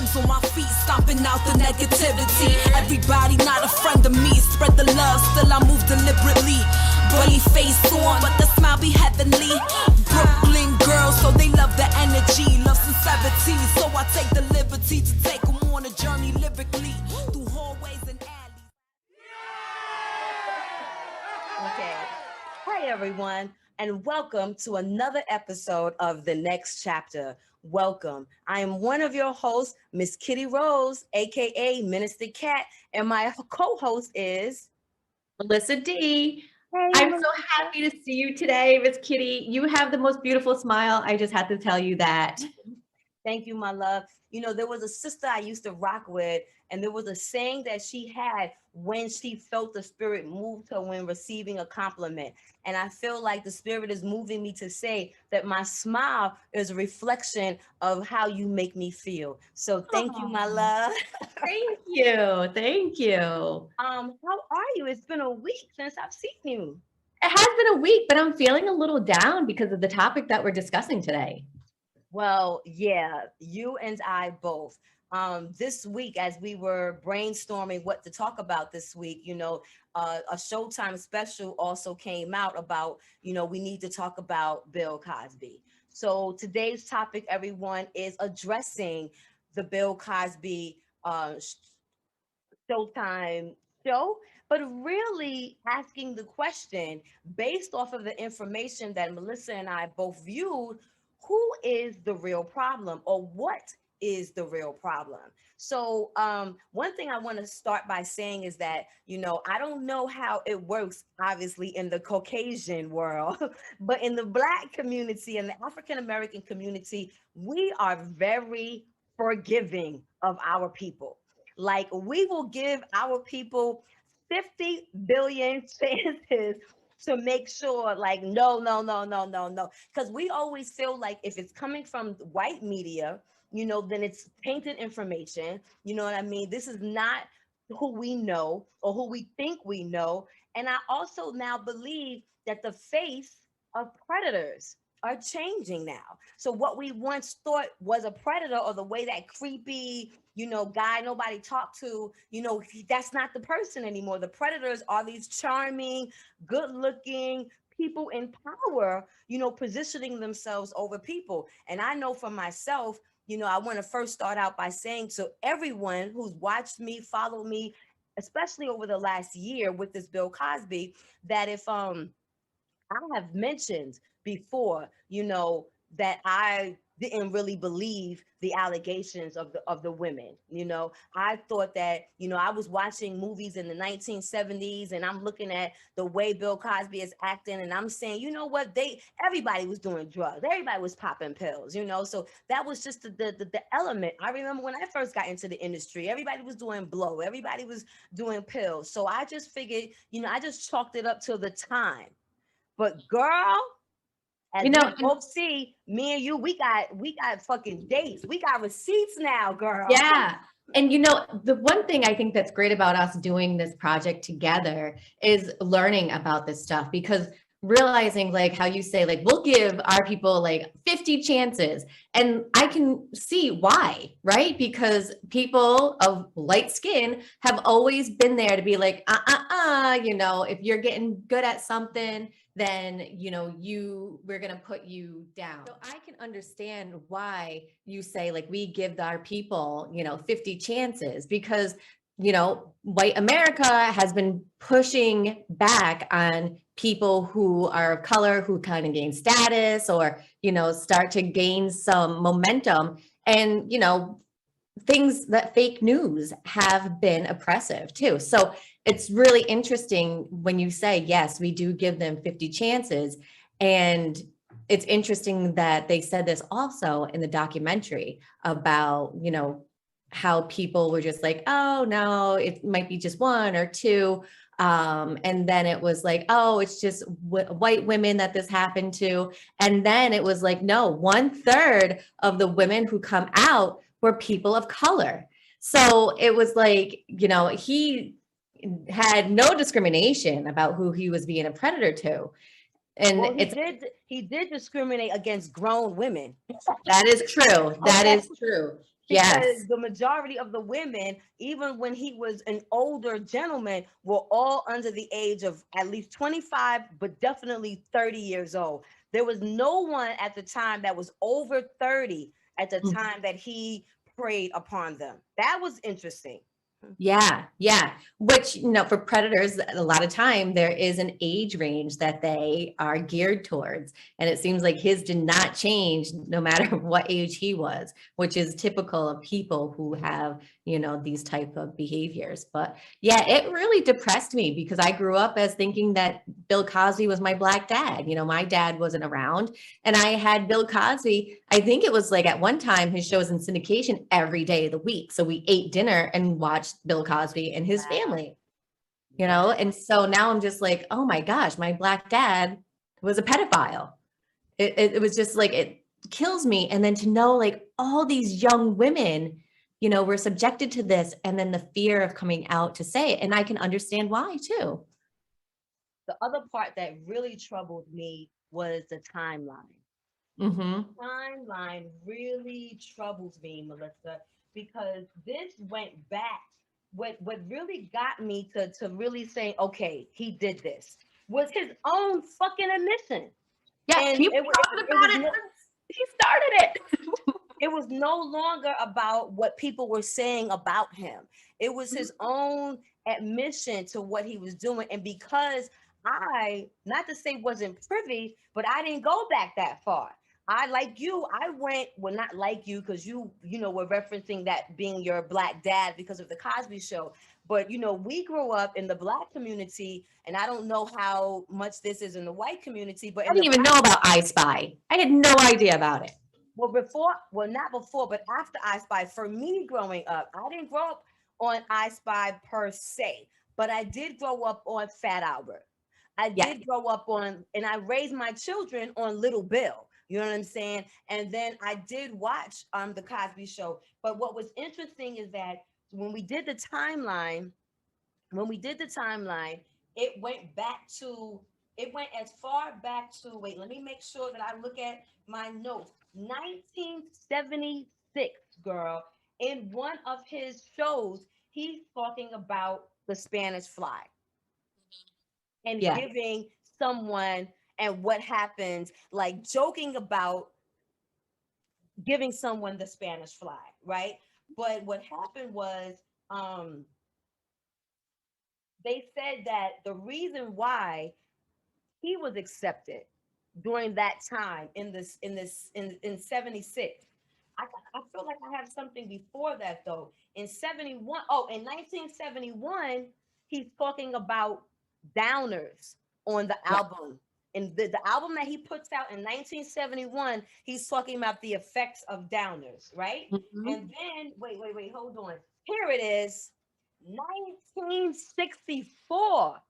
shoes on my feet, stomping out the negativity. Everybody not a friend of me. Spread the love, still I move deliberately. Bunny face on, but the smile be heavenly. Brooklyn girls, so they love the energy, love sincerity. So I take the liberty to take them on a journey lyrically through hallways and alleys. Okay. Hi, everyone, and welcome to another episode of The Next Chapter. Welcome. I am one of your hosts, Miss Kitty Rose, aka Minister Cat, and my co-host is Melissa D. Hey, I'm Melissa. so happy to see you today, Miss Kitty. You have the most beautiful smile. I just had to tell you that. Thank you, my love. You know, there was a sister I used to rock with, and there was a saying that she had when she felt the spirit move her when receiving a compliment. And I feel like the spirit is moving me to say that my smile is a reflection of how you make me feel. So thank you, my love. Thank you. Thank you. How are you? It's been a week since I've seen you. It has been a week, but I'm feeling a little down because of the topic that we're discussing today. Well, yeah, you and I both. This week, as we were brainstorming what to talk about this week, you know, a Showtime special also came out about, you know, we need to talk about Bill Cosby. So today's topic, everyone, is addressing the Bill Cosby Showtime show, but really asking the question based off of the information that Melissa and I both viewed, who is the real problem or what is the real problem? So one thing I want to start by saying is that, you know, I don't know how it works, obviously, in the Caucasian world, but in the Black community and the African-American community, we are very forgiving of our people. Like, we will give our people 50 billion chances to make sure, like, no. Because we always feel like if it's coming from white media, you know, then it's tainted information. You know what I mean? This is not who we know or who we think we know. And I also now believe that the face of predators are changing now. So what we once thought was a predator, or the way that creepy, you know, guy nobody talked to, you know, that's not the person anymore. The predators are these charming, good looking people in power, you know, positioning themselves over people. And I know for myself, you know, I want to first start out by saying to everyone who's watched me, followed me, especially over the last year with this Bill Cosby, that if I have mentioned before, you know, that I didn't really believe the allegations of the women. You know, I thought that, you know, I was watching movies in the 1970s and I'm looking at the way Bill Cosby is acting and I'm saying, you know what, everybody was doing drugs, everybody was popping pills, you know. So that was just the element. I remember when I first got into the industry, everybody was doing blow, everybody was doing pills. So I just figured, you know, I just chalked it up to the time. But girl, as You know, we both see, me and you, we got fucking dates. We got receipts now, girl. yeah. And you know, the one thing I think that's great about us doing this project together is learning about this stuff, because realizing, like how you say, like, we'll give our people like 50 chances. And I can see why, right? Because people of light skin have always been there to be like, you know, if you're getting good at something, then, you know, we're going to put you down. So I can understand why you say, like, we give our people, you know, 50 chances, because, you know, white America has been pushing back on people who are of color, who kind of gain status or, you know, start to gain some momentum. And, you know, things that fake news have been oppressive too. So it's really interesting when you say, yes, we do give them 50 chances. And it's interesting that they said this also in the documentary about, you know, how people were just like, oh no, it might be just one or two. And then it was like, oh, it's just white women that this happened to. And then it was like, no, 1/3 of the women who come out were people of color. So it was like, you know, he had no discrimination about who he was being a predator to. And well, he did discriminate against grown women. That is true. That is true. Yes. because the majority of the women, even when he was an older gentleman, were all under the age of at least 25, but definitely 30 years old. There was no one at the time that was over 30 at the time that he preyed upon them. That was interesting. Yeah, yeah. Which, for predators, a lot of time there is an age range that they are geared towards. And it seems like his did not change no matter what age he was, which is typical of people who have, these type of behaviors. But yeah, it really depressed me because I grew up as thinking that Bill Cosby was my Black dad. My dad wasn't around and I had Bill Cosby. I think it was like at one time his show was in syndication every day of the week. So we ate dinner and watched Bill Cosby and his family, and so now I'm just like, oh my gosh, my Black dad was a pedophile. It was just like, it kills me. And then to know like all these young women, were subjected to this, and then the fear of coming out to say it. And I can understand why too. The other part that really troubled me was the timeline. Mm-hmm. Timeline really troubles me, Melissa, because this went back. What really got me to really say, okay, he did this, was his own fucking admission. Yeah, And people talking about it. He started it. It was no longer about what people were saying about him. It was his own admission to what he was doing. And because I, not to say wasn't privy, but I didn't go back that far. I, like you, I went, well, not like you, because you were referencing that being your Black dad because of the Cosby Show. But, we grew up in the Black community, and I don't know how much this is in the white community, but I didn't even know about I Spy. I had no idea about it. Well, not before, but after I Spy, for me growing up, I didn't grow up on I Spy per se, but I did grow up on Fat Albert. I did grow up on, and I raised my children on Little Bill. You know what I'm saying? And then I did watch the Cosby Show. But what was interesting is that when we did the timeline, it went as far back to, wait, let me make sure that I look at my notes. 1976, girl. In one of his shows, he's talking about the Spanish fly and giving someone, and what happens, like joking about giving someone the Spanish fly, right? But what happened was, they said that the reason why he was accepted during that time in 76. I feel like I have something before that though. In 1971, he's talking about downers on the album. And the album that he puts out in 1971, he's talking about the effects of downers, right? Mm-hmm. And then, wait, hold on. Here it is, 1964.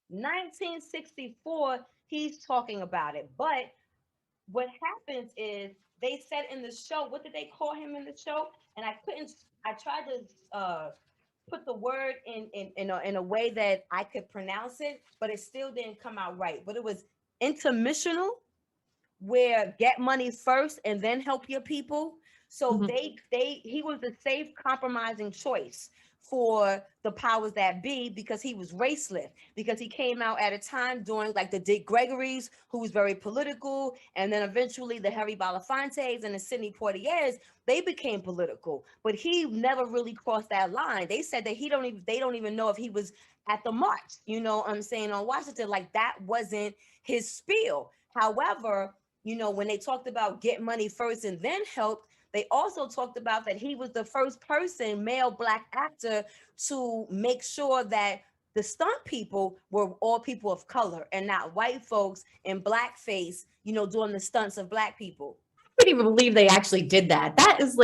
1964, he's talking about it. But what happens is, they said in the show, what did they call him in the show? And I tried to put the word in a way that I could pronounce it, but it still didn't come out right. But it was intermissional, where get money first and then help your people. So he was a safe compromising choice for the powers that be, because he was raceless, because he came out at a time during like the Dick Gregory's, who was very political, and then eventually the Harry Belafontes and the Sidney Poitiers, they became political, but he never really crossed that line. They said that they don't even know if he was at the march, I'm saying, on Washington, like that wasn't his spiel. However, when they talked about get money first and then help, they also talked about that he was the first male Black actor, to make sure that the stunt people were all people of color and not white folks in blackface, doing the stunts of Black people. I couldn't even believe they actually did that. That just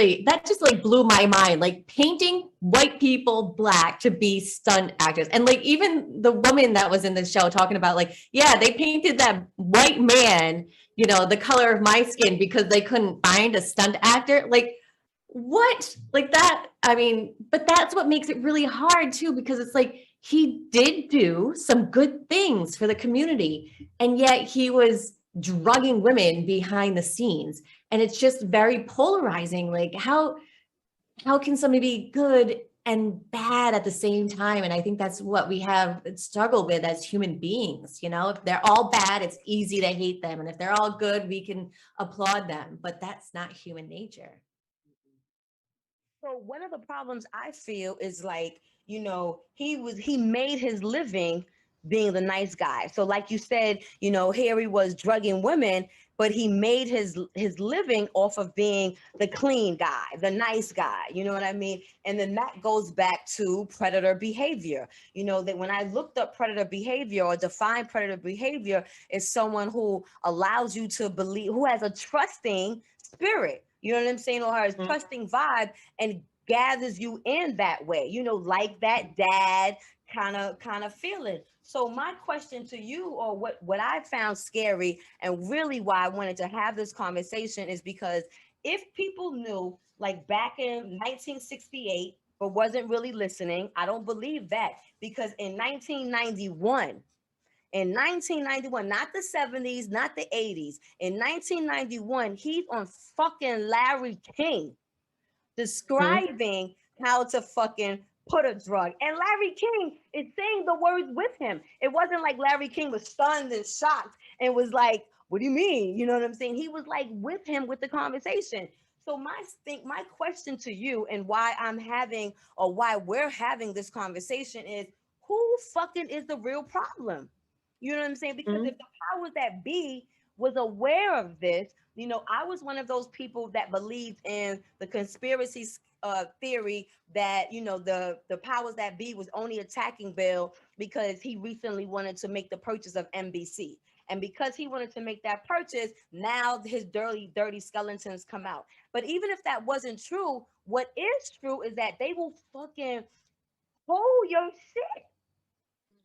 blew my mind. Like painting white people Black to be stunt actors. And like even the woman that was in the show talking about like, yeah, they painted that white man, the color of my skin because they couldn't find a stunt actor. Like what? Like that. I mean, but that's what makes it really hard too, because it's like he did do some good things for the community, and yet he was drugging women behind the scenes. And it's just very polarizing. Like how can somebody be good and bad at the same time? And I think that's what we have struggled with as human beings. If they're all bad, it's easy to hate them. And if they're all good, we can applaud them. But that's not human nature. So one of the problems I feel is like, he made his living being the nice guy. So like you said, Harry was drugging women, but he made his living off of being the clean guy, the nice guy. You know what I mean? And then that goes back to predator behavior. That when I looked up predator behavior or defined predator behavior, is someone who allows you to believe, who has a trusting spirit. You know what I'm saying? Or has trusting vibe and gathers you in that way, like that dad kind of feeling. So my question to you, or what I found scary and really why I wanted to have this conversation, is because if people knew, like back in 1968, but wasn't really listening, I don't believe that, because in 1991, not the 70s, not the 80s, in 1991, he's on fucking Larry King describing how to fucking put a drug. And Larry King is saying the words with him. It wasn't like Larry King was stunned and shocked and was like, what do you mean? You know what I'm saying? He was like with him with the conversation. So my question to you, and why I'm having, or why we're having this conversation, is who fucking is the real problem? You know what I'm saying? Because if the powers that be was aware of this, I was one of those people that believed in the conspiracy theory that, the powers that be was only attacking Bill because he recently wanted to make the purchase of NBC. And because he wanted to make that purchase, now his dirty skeletons come out. But even if that wasn't true, what is true is that they will fucking hold your shit.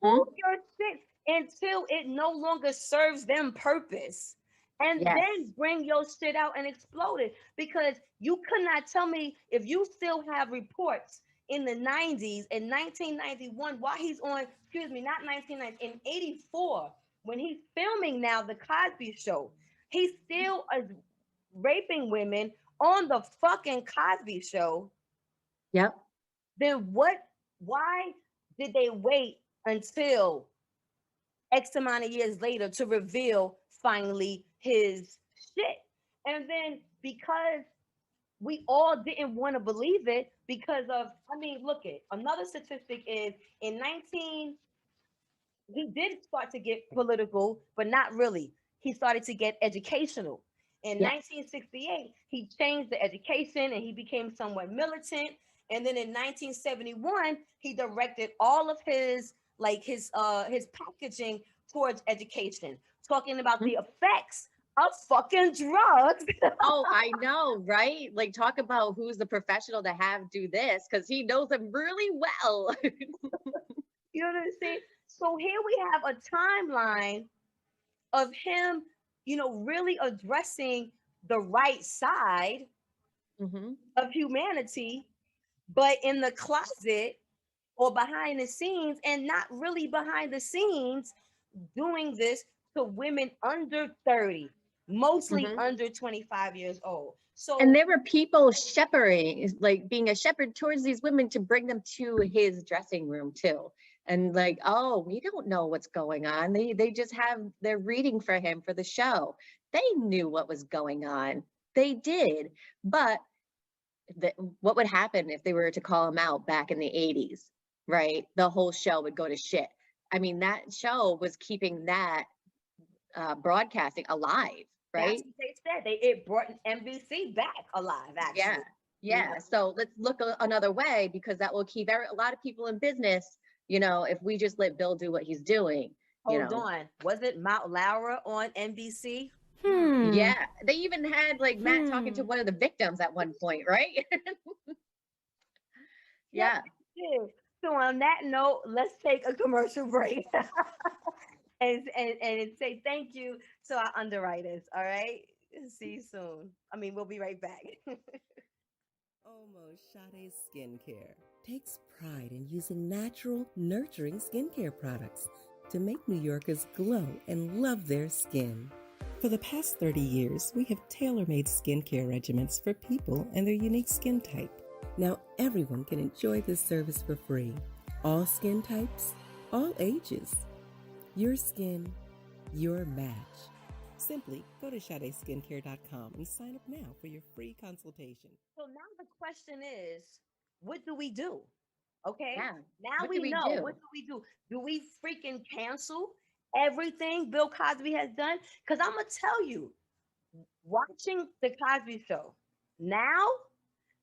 Hold your shit until it no longer serves them purpose. And then bring your shit out and explode it. Because you could not tell me, if you still have reports in the 90s, in 1991, while he's on, excuse me, not 1990, in 84, when he's filming now the Cosby Show, he's still raping women on the fucking Cosby Show. Yep. Then why did they wait until X amount of years later to reveal finally his shit? And then because we all didn't want to believe it because of, look at another statistic is in 19, he did start to get political, but not really. He started to get educational. In 1968, he changed the education and he became somewhat militant. And then in 1971, he directed all of his packaging towards education, talking about the effects of fucking drugs. Oh, I know, right? Like, talk about who's the professional to have do this, because he knows them really well. You know what I'm saying? So here we have a timeline of him, really addressing the right side of humanity, but in the closet or behind the scenes, and not really behind the scenes, doing this to women under 30, mostly under 25 years old. So, and there were people shepherding, like being a shepherd towards these women to bring them to his dressing room too. And like, oh, we don't know what's going on. They just they're reading for him for the show. They knew what was going on. They did. But what would happen if they were to call him out back in the 80s, right? The whole show would go to shit. I mean, that show was keeping that broadcasting alive, right? That's what they said. It brought NBC back alive, actually. Yeah. So let's look another way, because that will keep a lot of people in business, if we just let Bill do what he's doing. Hold on. Was it Mount Laura on NBC? Yeah. They even had like Matt talking to one of the victims at one point, right? Yeah. So on that note, let's take a commercial break. and say thank you to our underwriters. All right. See you soon. We'll be right back. Omo Sade Skincare takes pride in using natural, nurturing skincare products to make New Yorkers glow and love their skin. For the past 30 years, we have tailor-made skincare regimens for people and their unique skin type. Now everyone can enjoy this service for free. All skin types, all ages. Your skin, your match. Simply go to SadeSkincare.com and sign up now for your free consultation. So now the question is, what do we do? Okay. Yeah. Now What we do we know. do? What do we do? Do we freaking cancel everything Bill Cosby has done? Because I'm going to tell you, watching the Cosby Show now,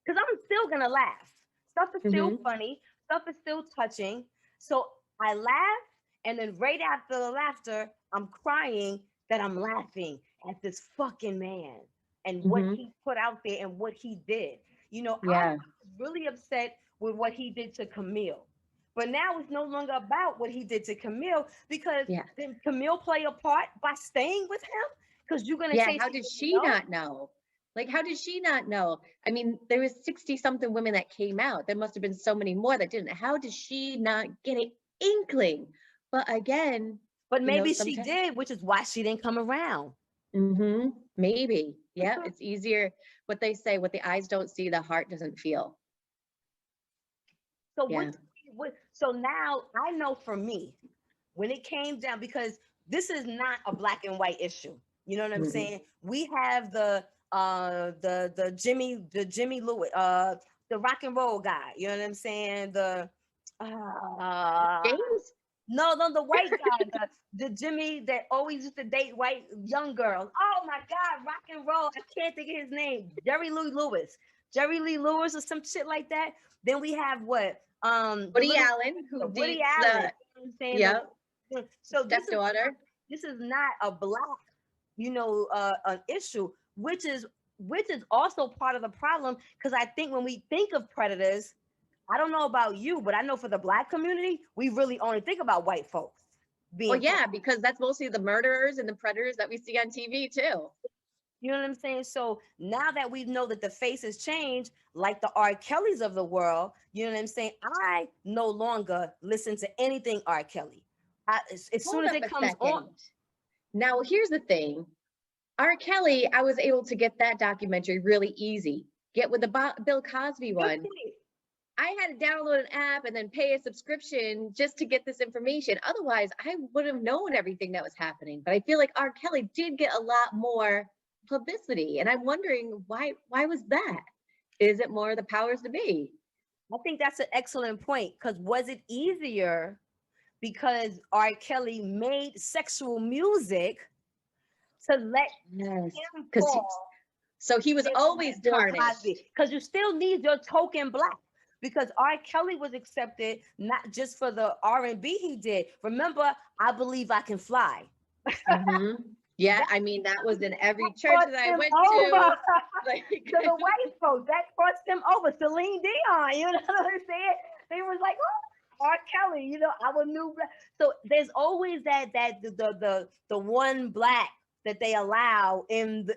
because I'm still going to laugh. Stuff is still funny. Stuff is still touching. So I laugh. And then right after the laughter, I'm crying that I'm laughing at this fucking man and what he put out there and what he did. You know, I Yeah. was really upset with what he did to Camille. But now it's no longer about what he did to Camille, because Yeah. did Camille play a part by staying with him? Because you're gonna Yeah. say How she did didn't she know? not know? Like, how did she not know? I mean, there was 60 something women that came out. There must have been so many more that didn't. How did she not get an inkling? But again, But you know, maybe she sometimes did, which is why she didn't come around. maybe. Yeah, it's easier. What they say, what the eyes don't see, the heart doesn't feel. So Yeah. so now I know for me, when it came down, because this is not a black and white issue. You know what I'm saying? We have the Jimmy Lewis, the rock and roll guy. You know what I'm saying? The James? no, the white guy, the Jimmy that always used to date white young girls. Oh my God, rock and roll. I can't think of his name. Jerry Lee Lewis or some shit like that. Then we have what? Woody Allen, who Woody dates Allen. You know what I'm saying? yeah, So stepdaughter. this is not a black, an issue, which is also part of the problem. Because I think when we think of predators, I don't know about you, but I know for the black community, we really only think about white folks being. Well, yeah, because that's mostly the murderers and the predators that we see on TV too. You know what I'm saying? So now that we know that the face has changed, like the R. Kellys of the world, you know what I'm saying? I no longer listen to anything R. Kelly. As soon as it comes on. Now, here's the thing. R. Kelly, I was able to get that documentary really easy. Get with the Bill Cosby one. I had to download an app and then pay a subscription just to get this information. Otherwise, I would have known everything that was happening. But I feel like R. Kelly did get a lot more publicity. And I'm wondering why was that? Is it more the powers to be? I think that's an excellent point. Because was it easier because R. Kelly made sexual music to let him fall? So he was always tarnished. Because you still need your token black. Because R. Kelly was accepted not just for the R&B he did. Remember, I Believe I Can Fly. Yeah, I mean, that was in every church that I went to. Like, to the white folks, that crossed them over. Celine Dion, you know what I'm saying? They was like, oh, R. Kelly, you know, our new black. So there's always the one black that they allow in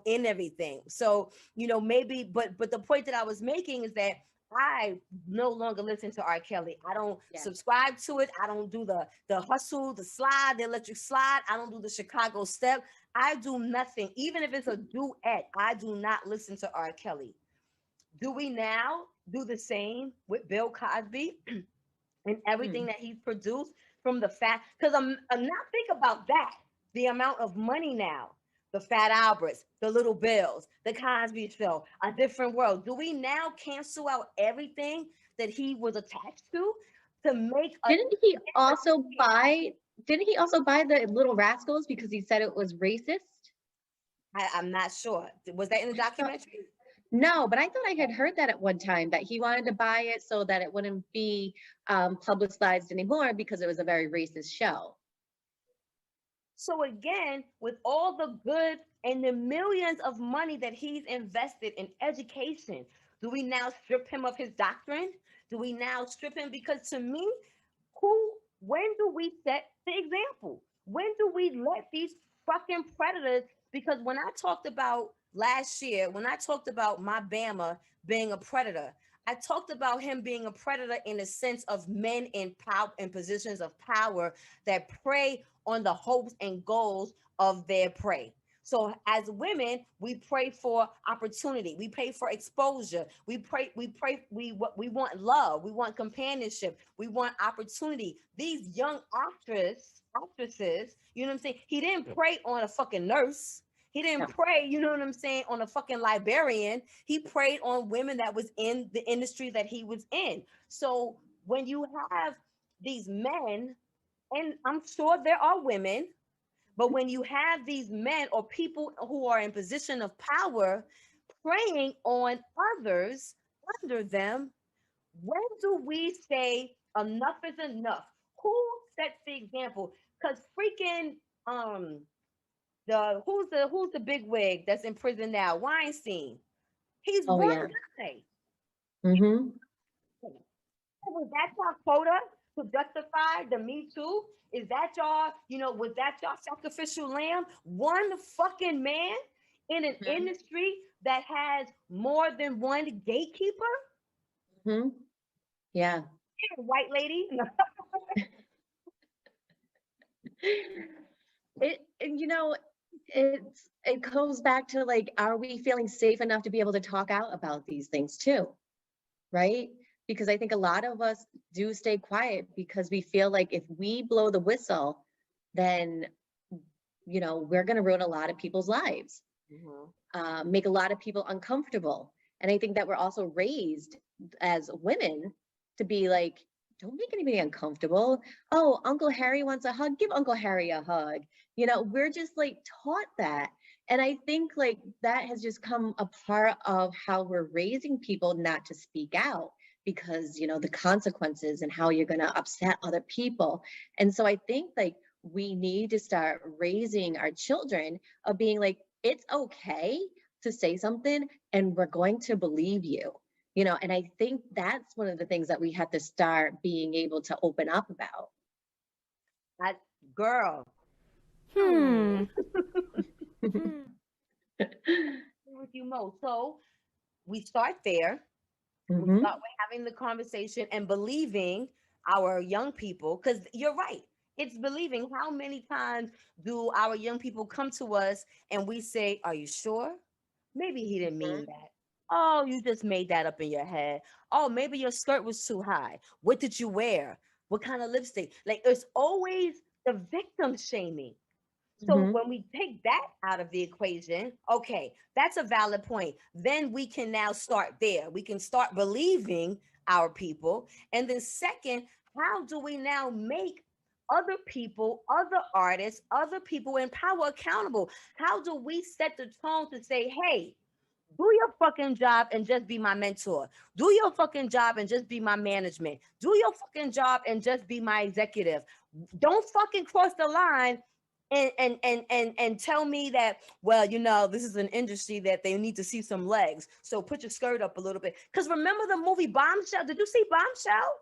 everything. So, maybe, but the point that I was making is that I no longer listen to R. Kelly. I don't subscribe to it. I don't do the hustle, the slide, the electric slide. I don't do the Chicago step. I do nothing. Even if it's a duet, I do not listen to R. Kelly. Do we now do the same with Bill Cosby and everything that he's produced from the fact? Because I'm not think about that. The amount of money now, the Fat Alberts, the Little Bills, the Cosby Show, A Different World. Do we now cancel out everything that he was attached to make? Didn't he also buy the Little Rascals because he said it was racist? I'm not sure. Was that in the documentary? No, but I thought I had heard that at one time, that he wanted to buy it so that it wouldn't be publicized anymore because it was a very racist show. So again, with all the good and the millions of money that he's invested in education, do we now strip him of his doctrine? Do we now strip him? Because to me, when do we set the example? When do we let these fucking predators? Because when I talked about last year, when I talked about my Bama being a predator, I talked about him being a predator in the sense of men in power, in positions of power, that prey on the hopes and goals of their prey. So as women, we pray for opportunity. We pray for exposure. We want love. We want companionship. We want opportunity. These young actresses, you know what I'm saying? He didn't prey on a fucking nurse. He didn't No. pray, you know what I'm saying, on a fucking librarian. He preyed on women that was in the industry that he was in. So when you have these men, and I'm sure there are women, but when you have these men or people who are in position of power preying on others under them, when do we say enough is enough? Who sets the example? Because freaking who's the big wig that's in prison now? Weinstein. He's Oh one yeah. guy. Mm-hmm. Was that y'all quota to justify the Me Too? Is that y'all, was that y'all sacrificial lamb? One fucking man in an Mm-hmm. industry that has more than one gatekeeper? Mm-hmm. Yeah. White lady? It goes back to like, are we feeling safe enough to be able to talk out about these things too? Right? Because I think a lot of us do stay quiet because we feel like if we blow the whistle, then we're going to ruin a lot of people's lives, make a lot of people uncomfortable. And I think that we're also raised as women to be like, don't make anybody uncomfortable. Oh, Uncle Harry wants a hug, give Uncle Harry a hug. We're just like taught that. And I think like that has just come a part of how we're raising people not to speak out because, the consequences and how you're going to upset other people. And so I think like we need to start raising our children of being like, it's okay to say something and we're going to believe you. And I think that's one of the things that we have to start being able to open up about. Girl. Hmm. With you, Mo. So we start there. We Mm-hmm. start with having the conversation and believing our young people, because you're right. It's believing. How many times do our young people come to us and we say, are you sure? Maybe he didn't mean that. Oh, you just made that up in your head. Oh, maybe your skirt was too high. What did you wear? What kind of lipstick? Like, it's always the victim shaming. So Mm-hmm. when we take that out of the equation, okay, that's a valid point. Then we can now start there. We can start believing our people. And then second, how do we now make other people, other artists, other people in power accountable? How do we set the tone to say, hey, do your fucking job and just be my mentor. Do your fucking job and just be my management. Do your fucking job and just be my executive. Don't fucking cross the line and tell me that, well, this is an industry that they need to see some legs. So put your skirt up a little bit. Because remember the movie Bombshell? Did you see Bombshell?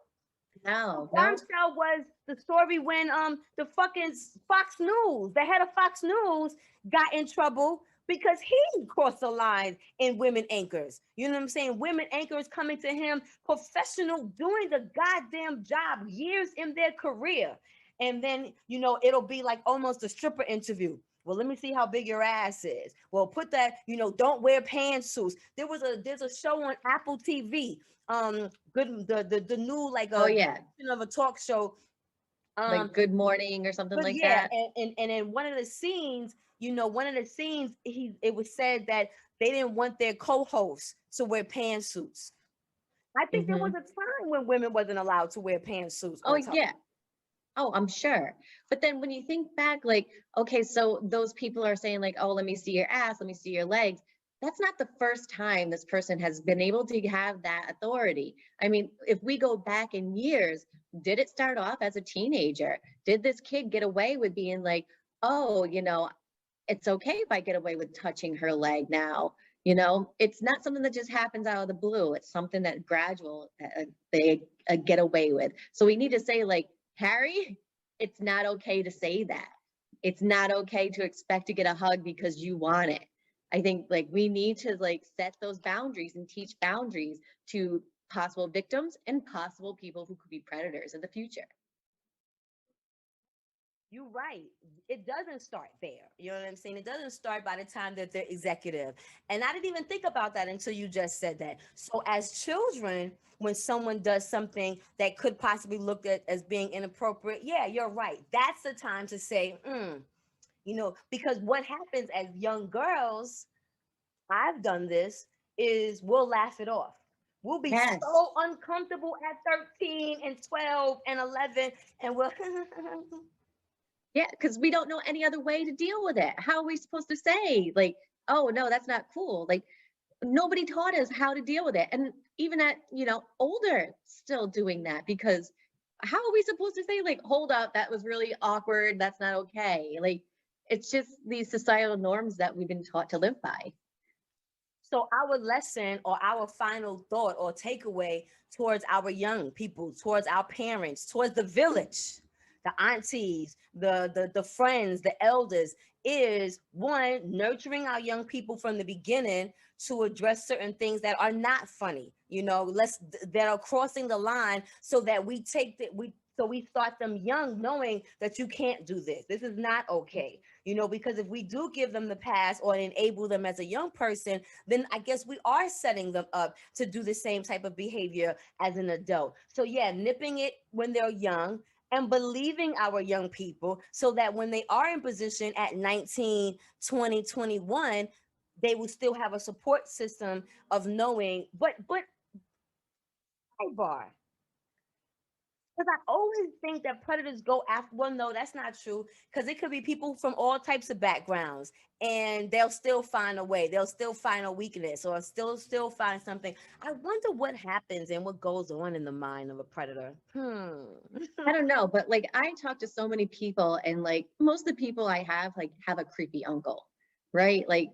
No. Bombshell was the story when the fucking Fox News, the head of Fox News, got in trouble because he crossed the line in women anchors. You know what I'm saying? Women anchors coming to him, professional, doing the goddamn job, years in their career. And then, it'll be like almost a stripper interview. Well, let me see how big your ass is. Well, put that, don't wear pantsuits. There's a show on Apple TV. Good the new like Oh yeah. of a talk show. Like Good Morning or something But like yeah, that. and in one of the scenes, it was said that they didn't want their co-hosts to wear pantsuits. I think there was Mm-hmm. a time when women wasn't allowed to wear pantsuits Oh on top. yeah. Oh, I'm sure. But then when you think back, like, okay, so those people are saying like, oh, let me see your ass, let me see your legs. That's not the first time this person has been able to have that authority. I mean, if we go back in years, did it start off as a teenager? Did this kid get away with being like, oh, it's okay if I get away with touching her leg now? It's not something that just happens out of the blue. It's something that gradual they get away with. So we need to say like, Harry, it's not okay to say that. It's not okay to expect to get a hug because you want it. I think like we need to like set those boundaries and teach boundaries to possible victims and possible people who could be predators in the future. You're right. It doesn't start there. You know what I'm saying? It doesn't start by the time that they're executive. And I didn't even think about that until you just said that. So as children, when someone does something that could possibly look at as being inappropriate, yeah, you're right. That's the time to say, because what happens as young girls, I've done this, is we'll laugh it off. We'll be Yes. so uncomfortable at 13 and 12 and 11, and we'll Yeah, because we don't know any other way to deal with it. How are we supposed to say, like, oh, no, that's not cool? Like, nobody taught us how to deal with it. And even at, older, still doing that, because how are we supposed to say, like, hold up, that was really awkward. That's not okay. Like, it's just these societal norms that we've been taught to live by. So our lesson or our final thought or takeaway towards our young people, towards our parents, towards the village, the aunties, the friends, the elders, is one, nurturing our young people from the beginning to address certain things that are not funny, that are crossing the line, so that we start them young knowing that you can't do this. This is not okay. Because if we do give them the pass or enable them as a young person, then I guess we are setting them up to do the same type of behavior as an adult. So yeah, nipping it when they're young and believing our young people, so that when they are in position at 19, 20, 21, they will still have a support system of knowing, but sidebar. Because I always think that predators go after, well, no, that's not true. Because it could be people from all types of backgrounds, and they'll still find a way. They'll still find a weakness, or still find something. I wonder what happens and what goes on in the mind of a predator. I don't know, but like I talk to so many people, and like most of the people I have a creepy uncle, right? Like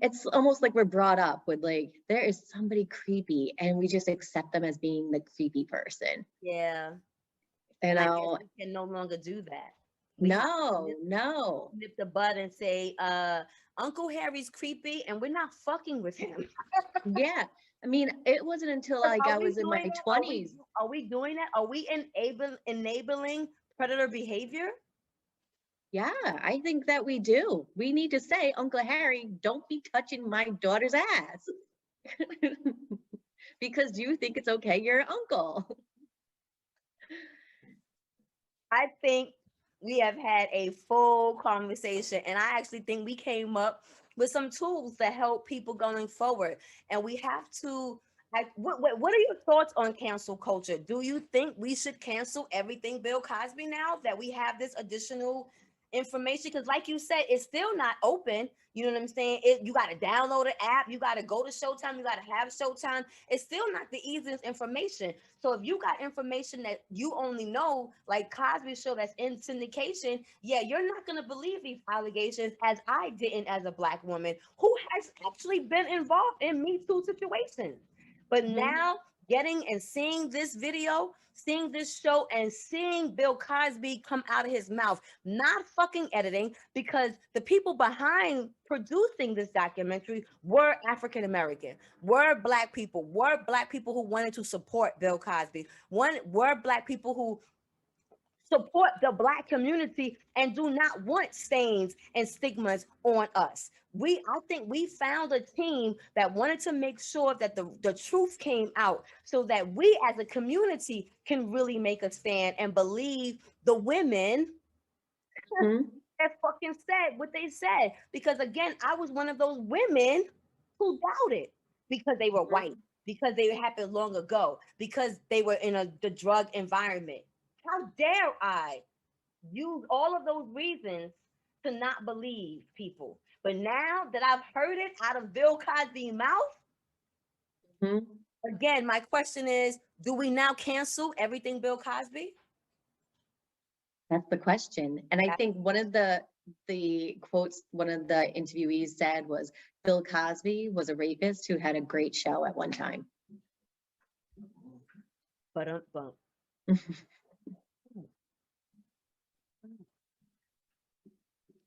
it's almost like we're brought up with like there is somebody creepy and we just accept them as being the creepy person. Yeah. You And I guess know, we can no longer do that. We have to no. nip the bud and say, Uncle Harry's creepy, and we're not fucking with him. Yeah. I mean, it wasn't until like Are I we was in my doing that? 20s. Are we doing that? Are we enabling predator behavior? Yeah, I think that we do. We need to say, Uncle Harry, don't be touching my daughter's ass. Because you think it's okay, you're an uncle. I think we have had a full conversation, and I actually think we came up with some tools to help people going forward. And we have to. What are your thoughts on cancel culture? Do you think we should cancel everything Bill Cosby now that we have this additional information? Because, like you said, it's still not open. You know what I'm saying? You got to download an app. You got to go to Showtime. You got to have Showtime. It's still not the easiest information. So if you got information that you only know, like Cosby Show, that's in syndication, yeah, you're not going to believe these allegations, as I didn't as a Black woman who has actually been involved in Me Too situations. But now getting and seeing this video, seeing this show, and seeing Bill Cosby come out of his mouth, not fucking editing, because the people behind producing this documentary were African American, were Black people who wanted to support Bill Cosby, were Black people who support the Black community and do not want stains and stigmas on us. I think we found a team that wanted to make sure that the truth came out, so that we as a community can really make a stand and believe the women that fucking said what they said. Because again, I was one of those women who doubted, because they were white, because they happened long ago, because they were in the drug environment. How dare I use all of those reasons to not believe people? But now that I've heard it out of Bill Cosby's mouth, again, my question is, do we now cancel everything Bill Cosby? That's the question. And I think one of the quotes one of the interviewees said was Bill Cosby was a rapist who had a great show at one time. But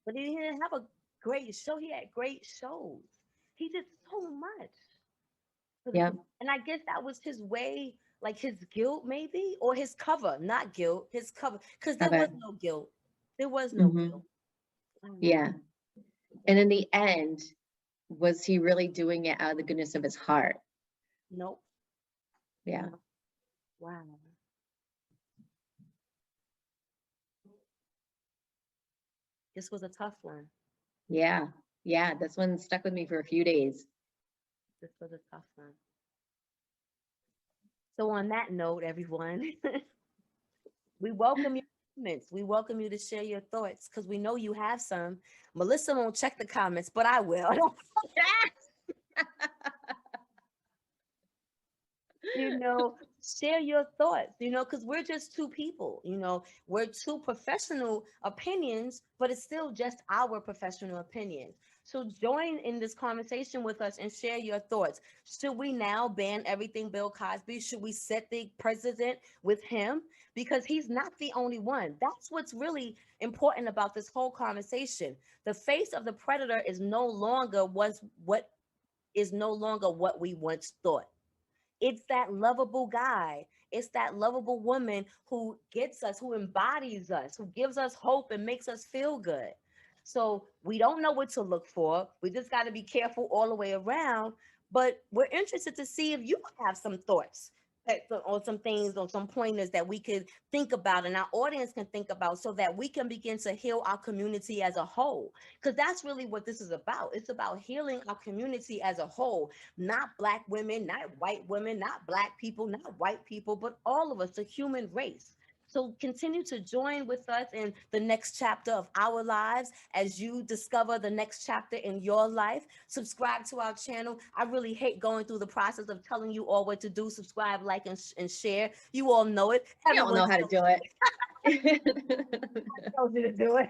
But he didn't have a great show. He had great shows. He did so much. Yeah. And I guess that was his way like his guilt maybe, or his cover, not guilt, his cover, because there Okay. was no guilt. There was no guilt. Yeah. And in the end, was he really doing it out of the goodness of his heart? Nope. Yeah. Wow. This was a tough one. Yeah. Yeah. This one stuck with me for a few days. This was a tough one. So on that note, everyone, we welcome your comments. We welcome you to share your thoughts because we know you have some. Melissa won't check the comments, but I will. Share your thoughts, because we're just two people, we're two professional opinions, but it's still just our professional opinions. So join in this conversation with us and share your thoughts. Should we now ban everything Bill Cosby? Should we set the precedent with him? Because he's not the only one. That's what's really important about this whole conversation. The face of the predator is no longer what we once thought. It's that lovable guy. It's that lovable woman who gets us, who embodies us, who gives us hope and makes us feel good. So we don't know what to look for. We just got to be careful all the way around. But we're interested to see if you have some thoughts or some things or some pointers that we could think about and our audience can think about so that we can begin to heal our community as a whole. Because that's really what this is about. It's about healing our community as a whole, not Black women, not white women, not Black people, not white people, but all of us, the human race. So continue to join with us in the next chapter of our lives as you discover the next chapter in your life. Subscribe to our channel. I really hate going through the process of telling you all what to do. Subscribe, like, and share. You all know it. We all know how to do it. Told you to do it.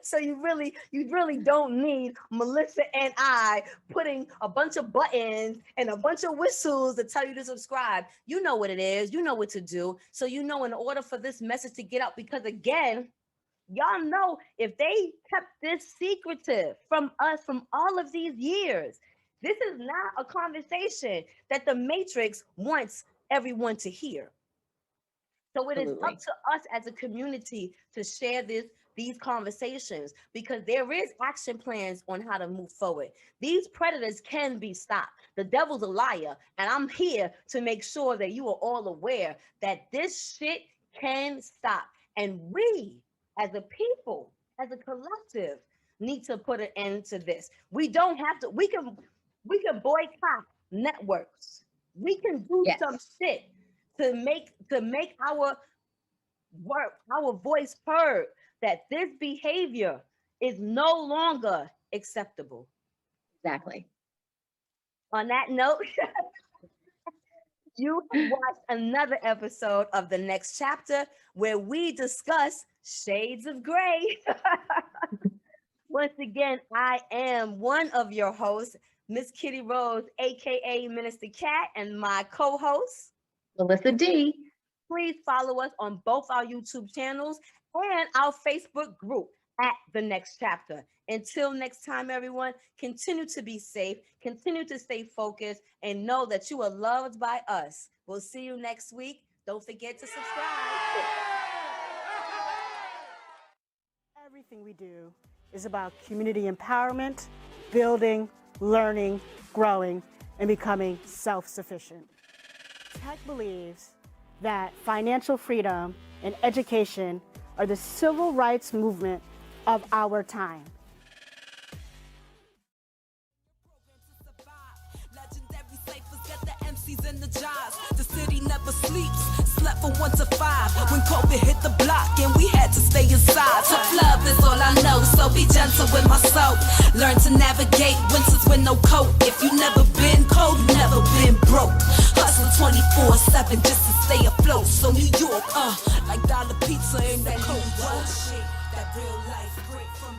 So you really don't need Melissa and I putting a bunch of buttons and a bunch of whistles to tell you to subscribe. You know what it is. You know what to do. So in order for this message to get out, because again, y'all know if they kept this secretive from us from all of these years, this is not a conversation that the Matrix wants everyone to hear. So it is up to us as a community to share these conversations, because there is action plans on how to move forward. These predators can be stopped. The devil's a liar, and I'm here to make sure that you are all aware that this shit can stop. And we, as a people, as a collective, need to put an end to this. We don't have to. We can boycott networks. We can do some shit to make our voice heard, that this behavior is no longer acceptable. Exactly. On that note, you have watched another episode of The Next Chapter, where we discuss shades of gray. Once again, I am one of your hosts, Miss Kitty Rose, aka Minister Cat, and my co-host Melissa D. Please follow us on both our YouTube channels and our Facebook group at The Next Chapter. Until next time, everyone, continue to be safe, continue to stay focused, and know that you are loved by us. We'll see you next week. Don't forget to subscribe. Everything we do is about community empowerment, building, learning, growing, and becoming self-sufficient. Tech believes that financial freedom and education are the civil rights movement of our time. Legendary ciphers get the MCs in the jobs. The city never sleeps. Slept from 1 to 5 when COVID hit the block and we had to stay inside. Tough love is all I know, so be gentle with my soul. Learn to navigate winters with no coat. If you never been cold, you never been broke. Hustle 24/7 just to stay afloat. So New York, like dollar pizza in that cold. Shit, that real life break from